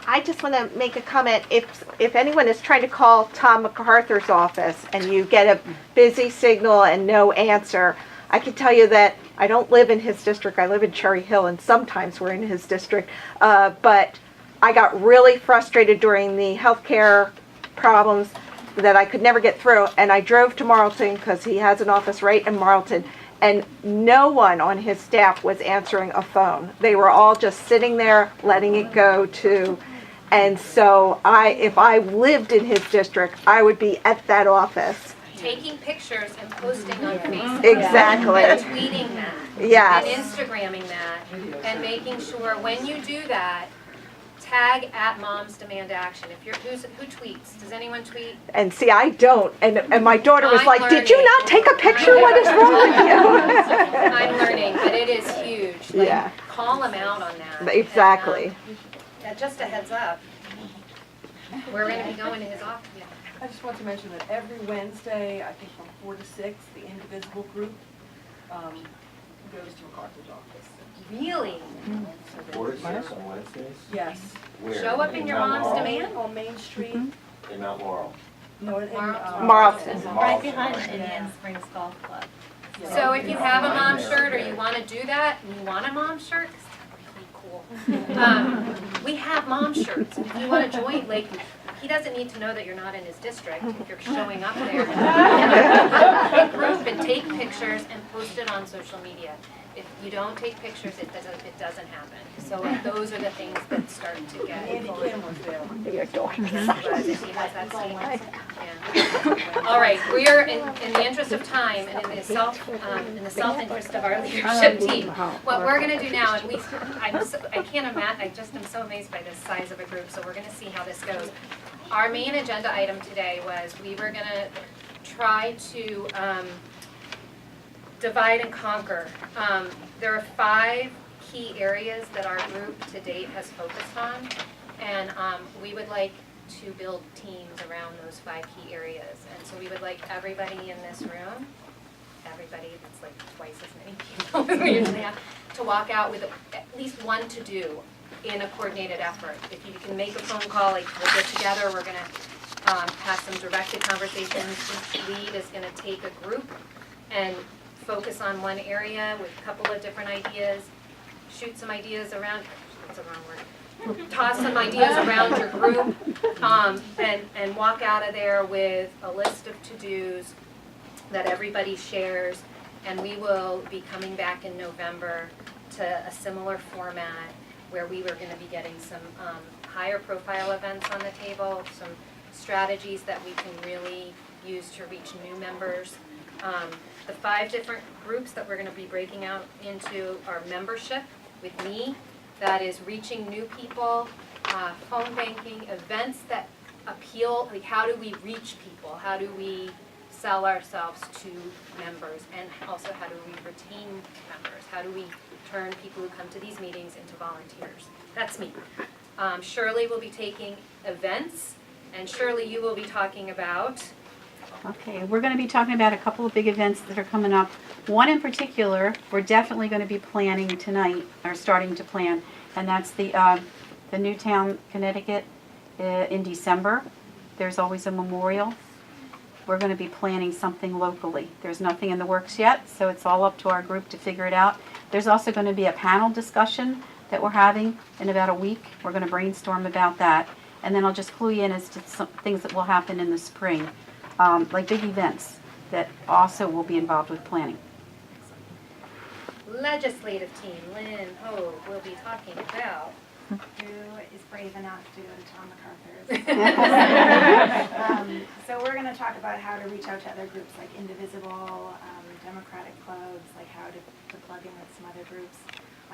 I just want to make a comment. If anyone is trying to call Tom MacArthur's office and you get a busy signal and no answer, I can tell you that I don't live in his district. I live in Cherry Hill, and sometimes we're in his district. But I got really frustrated during the healthcare problems that I could never get through, and I drove to Marlton because he has an office right in Marlton, and no one on his staff was answering a phone. They were all just sitting there letting it go to, and so if I lived in his district, I would be at that office. Taking pictures and posting on Facebook. Exactly. And tweeting that. Yes. And Instagramming that. And making sure when you do that, tag at Moms Demand Action. If you're who tweets? Does anyone tweet? And see, I don't. And my daughter was I'm like, learning. "Did you not take a picture? What is wrong with you?" I'm learning, but it is huge. Like, Yeah. call them out on that. Exactly. And, just a heads up. We're going to be going to his office. Yeah. I just want to mention that every Wednesday, I think from 4 to 6, the Indivisible group goes to MacArthur's office. Really? So they- 4 to 6 on Wednesdays? Yes. Where? Show up in your Mount mom's Laurel? demand? On Main Street. In Mount Laurel. No, in Marlton. Right behind Yeah. Indian Springs Golf Club. Yeah. So if you have a mom shirt or you want to do that and you want a mom shirt, 'cause they're really cool. We have mom shirts. If you want to join, like, he doesn't need to know that you're not in his district if you're showing up there. And group and take pictures and post it on social media. If you don't take pictures, it doesn't happen. So those are the things that start to get. Andy Kim was there. Your daughter. He has that same- yeah. All right, we are in the interest of time and in the self-interest of our leadership team. What we're going to do now, and I can't imagine. I just am so amazed by the size of a group. So we're going to see how this goes. Our main agenda item today was we were going to try to divide and conquer. There are 5 key areas that our group to date has focused on, and we would like to build teams around those 5 key areas. And so we would like everybody in this room, everybody, that's like twice as many people as we usually have, to walk out with at least one to do in a coordinated effort. If you can make a phone call, like we'll get together, we're going to have some directed conversations. Each lead is going to take a group and focus on one area with a couple of different ideas, shoot some ideas around, that's a wrong word, toss some ideas around your group, and walk out of there with a list of to-dos that everybody shares, and we will be coming back in November to a similar format where we were going to be getting some higher profile events on the table, some strategies that we can really use to reach new members. The 5 different groups that we're going to be breaking out into are membership with me, that is reaching new people, phone banking, events that appeal, like how do we reach people, how do we sell ourselves to members, and also how do we retain members, how do we turn people who come to these meetings into volunteers. That's me. Shirley will be taking events, and Shirley, you will be talking about. Okay, we're going to be talking about a couple of big events that are coming up. One in particular, we're definitely going to be planning tonight, or starting to plan, and that's the Newtown, Connecticut in December. There's always a memorial. We're going to be planning something locally. There's nothing in the works yet, so it's all up to our group to figure it out. There's also going to be a panel discussion that we're having in about a week. We're going to brainstorm about that, and then I'll just clue you in as to some things that will happen in the spring. Like big events that also will be involved with planning. Legislative team, Lynn Hogue will be talking about. Who is brave enough to go to Tom MacArthur's. So we're going to talk about how to reach out to other groups like Indivisible, Democratic clubs, like how to plug in with some other groups,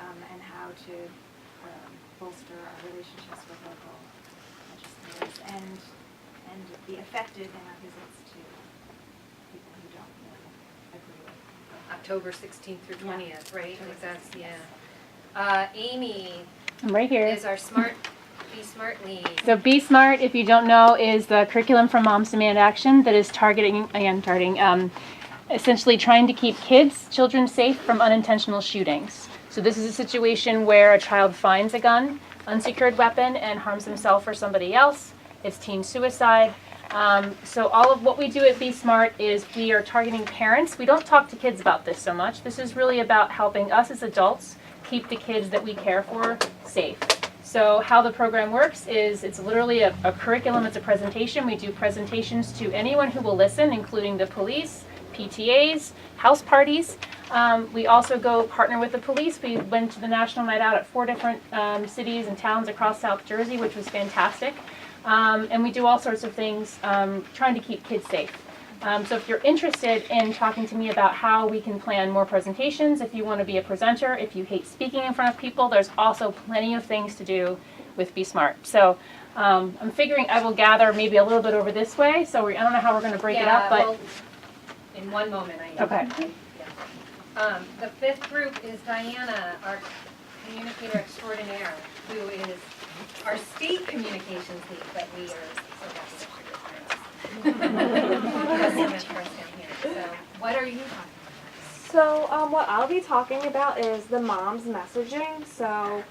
and how to bolster our relationships with local legislators and be effective in our visits to people who don't really agree with. October 16th through 20th, right? Like that's, yeah. Amy I'm right here. is our Be Smart lead. So Be Smart, if you don't know, is the curriculum for Moms Demand Action that is targeting, essentially trying to keep children safe from unintentional shootings. So this is a situation where a child finds a gun, unsecured weapon and harms himself or somebody else. It's teen suicide. So all of what we do at Be Smart is we are targeting parents. We don't talk to kids about this so much. This is really about helping us as adults keep the kids that we care for safe. So how the program works is it's literally a curriculum, it's a presentation. We do presentations to anyone who will listen, including the police, PTAs, house parties. We also go partner with the police. We went to the National Night Out at 4 different cities and towns across South Jersey, which was fantastic. And we do all sorts of things trying to keep kids safe. So if you're interested in talking to me about how we can plan more presentations, if you want to be a presenter, if you hate speaking in front of people, there's also plenty of things to do with Be Smart. So I'm figuring I will gather maybe a little bit over this way. So I don't know how we're going to break it up, but well, in one moment, I know. Okay. The fifth group is Diana, our communicator extraordinaire, who is our state communications lead, but we are so happy to So, what are you talking about? So what I'll be talking about is the mom's messaging. So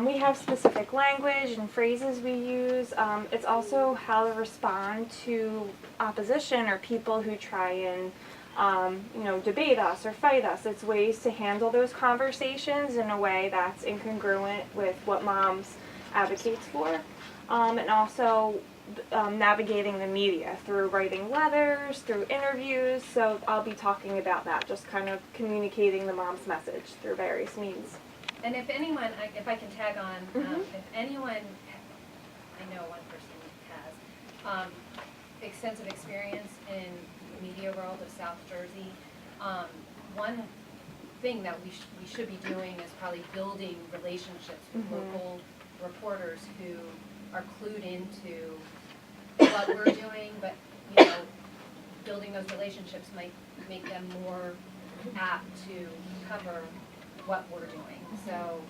we have specific language and phrases we use. It's also how to respond to opposition or people who try and debate us or fight us. It's ways to handle those conversations in a way that's incongruent with what moms advocates for. And also navigating the media through writing letters, through interviews. So I'll be talking about that, just kind of communicating the mom's message through various means. And if anyone, if I can tag on, if anyone, I know one person has, extensive experience in the media world of South Jersey, one thing that we should be doing is probably building relationships with local reporters who are clued into what we're doing, but building those relationships might make them more apt to cover what we're doing. So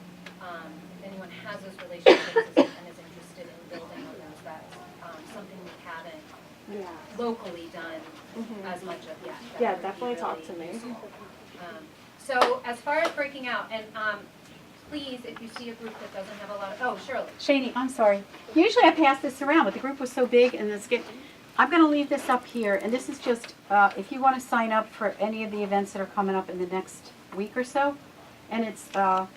if anyone has those relationships and is interested in building on those, that's something we haven't locally done as much of yet. That Yeah, would be definitely really talk to me. useful. So as far as breaking out, and please, if you see a group that doesn't have a lot of, Shirley. Shani, I'm sorry. Usually I pass this around, but the group was so big and I'm going to leave this up here, and this is just, if you want to sign up for any of the events that are coming up in the next week or so, and it's the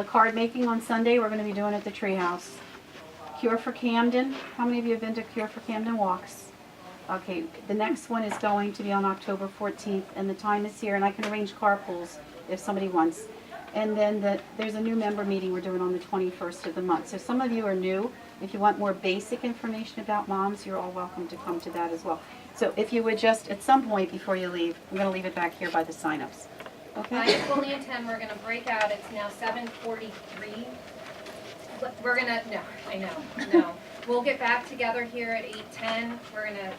card making on Sunday, we're going to be doing at the Treehouse. Cure for Camden, how many of you have been to Cure for Camden walks? Okay, the next one is going to be on October 14th, and the time is here, and I can arrange carpools if somebody wants. And then there's a new member meeting we're doing on the 21st of the month. So some of you are new. If you want more basic information about moms, you're all welcome to come to that as well. So if you would just, at some point before you leave, I'm going to leave it back here by the sign-ups. Okay? I fully intend we're going to break out. It's now 7:43. We're going to, no. We'll get back together here at 8:10. We're going to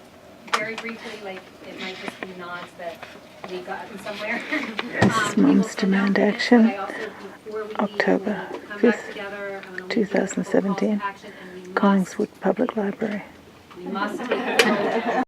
very briefly, it might just be nods that we've gotten somewhere. Mom's Demand Action, October 5th, 2017, 2017, Collingswood Public Library. We must